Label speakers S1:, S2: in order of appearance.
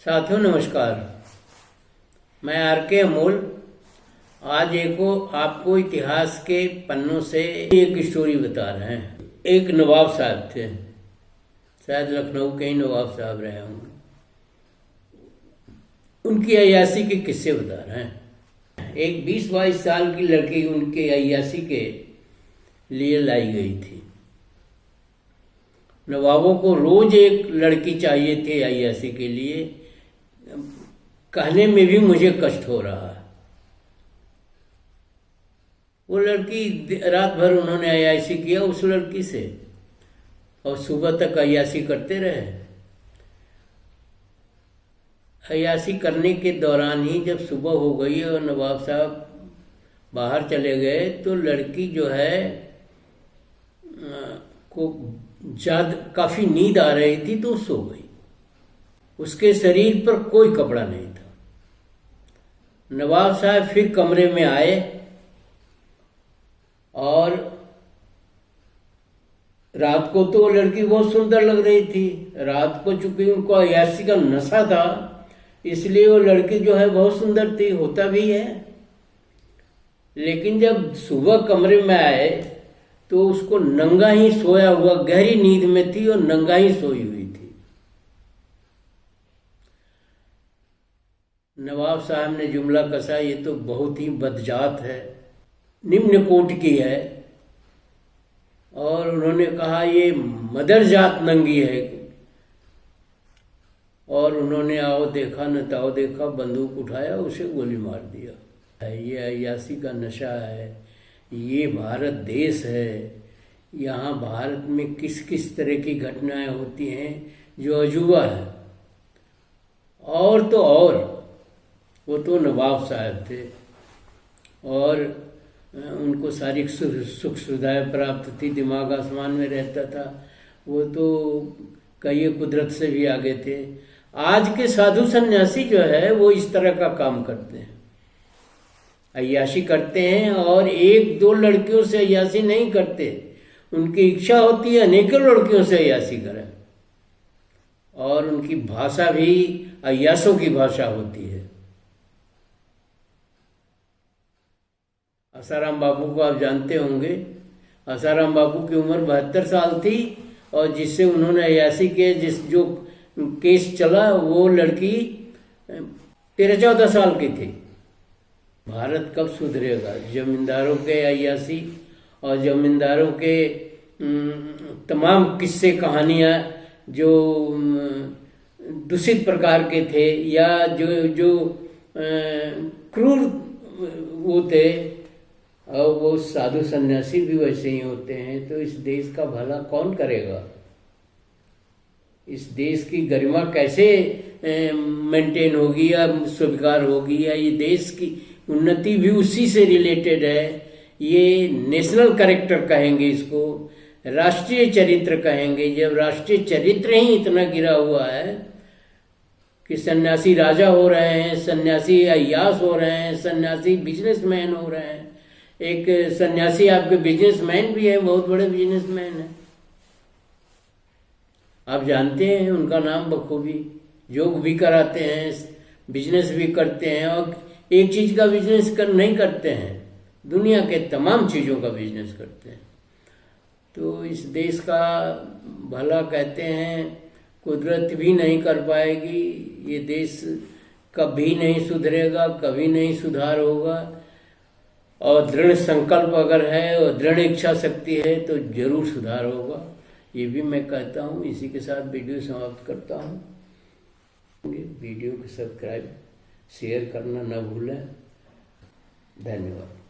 S1: साथियों नमस्कार। मैं आर.के. अमोल आज आपको इतिहास के पन्नों से एक स्टोरी बता रहे हैं। एक नवाब साहब थे, शायद लखनऊ के ही नवाब साहब रहे होंगे। उनकी अय्याशी के किस्से बता रहे हैं। एक 20-22 साल की लड़की उनके अय्याशी के लिए लाई गई थी। नवाबों को रोज एक लड़की चाहिए थी अय्याशी के लिए। कहने में भी मुझे कष्ट हो रहा है। वो लड़की रात भर उन्होंने अय्याशी किया उस लड़की से और सुबह तक अय्याशी करते रहे। अय्याशी करने के दौरान ही जब सुबह हो गई और नवाब साहब बाहर चले गए तो लड़की जो है को काफी नींद आ रही थी तो सो गई। उसके शरीर पर कोई कपड़ा नहीं था। नवाब साहब फिर कमरे में आए और रात को तो वो लड़की बहुत सुंदर लग रही थी। रात को चूंकि उनको अय्याशी का नशा था इसलिए वो लड़की जो है बहुत सुंदर थी, होता भी है। लेकिन जब सुबह कमरे में आए तो उसको नंगा ही सोया हुआ, गहरी नींद में थी और नंगा ही सोई हुई थी। नवाब साहब ने जुमला कसा, ये तो बहुत ही बदजात है, निम्न कोटि की है। और उन्होंने कहा ये मदरजात नंगी है। और उन्होंने आओ देखा न ताओ देखा, बंदूक उठाया, उसे गोली मार दिया। ये अय्याशी का नशा है, ये भारत देश है। यहाँ भारत में किस किस तरह की घटनाएं होती हैं जो अजूबा है। और तो और वो तो नवाब साहब थे और उनको सारी सुख सुविधाएं प्राप्त थी, दिमाग आसमान में रहता था। वो तो कई कुदरत से भी आगे थे। आज के साधु सन्यासी जो है वो इस तरह का काम करते हैं, अय्याशी करते हैं। और एक दो लड़कियों से अय्याशी नहीं करते, उनकी इच्छा होती है अनेकों लड़कियों से अय्याशी करें। और उनकी भाषा भी अय्याशों की भाषा होती है। आसाराम बापू को आप जानते होंगे। आसाराम बापू की उम्र 72 साल थी और जिससे उन्होंने अय्याशी के जो केस चला वो लड़की 13-14 साल की थी। भारत कब सुधरेगा? जमींदारों के अय्याशी और जमींदारों के तमाम किस्से कहानियाँ जो दूषित प्रकार के थे या जो क्रूर वो थे, और वो साधु सन्यासी भी वैसे ही होते हैं। तो इस देश का भला कौन करेगा? इस देश की गरिमा कैसे मेंटेन होगी या स्वीकार होगी? या ये देश की उन्नति भी उसी से रिलेटेड है। ये नेशनल कैरेक्टर कहेंगे इसको, राष्ट्रीय चरित्र कहेंगे। जब राष्ट्रीय चरित्र ही इतना गिरा हुआ है कि सन्यासी राजा हो रहे हैं, सन्यासी अय्याश हो रहे हैं, सन्यासी बिजनेसमैन हो रहे हैं। एक सन्यासी आपके बिजनेसमैन भी है, बहुत बड़े बिजनेसमैन है, आप जानते हैं उनका नाम बखूबी। योग भी कराते हैं, बिजनेस भी करते हैं। और एक चीज का बिजनेस नहीं करते हैं, दुनिया के तमाम चीजों का बिजनेस करते हैं। तो इस देश का भला कहते हैं कुदरत भी नहीं कर पाएगी। ये देश कभी नहीं सुधरेगा, कभी नहीं सुधार होगा। और दृढ़ संकल्प अगर है और दृढ़ इच्छा शक्ति है तो जरूर सुधार होगा, ये भी मैं कहता हूँ। इसी के साथ वीडियो समाप्त करता हूँ। वीडियो को सब्सक्राइब शेयर करना न भूलें। धन्यवाद।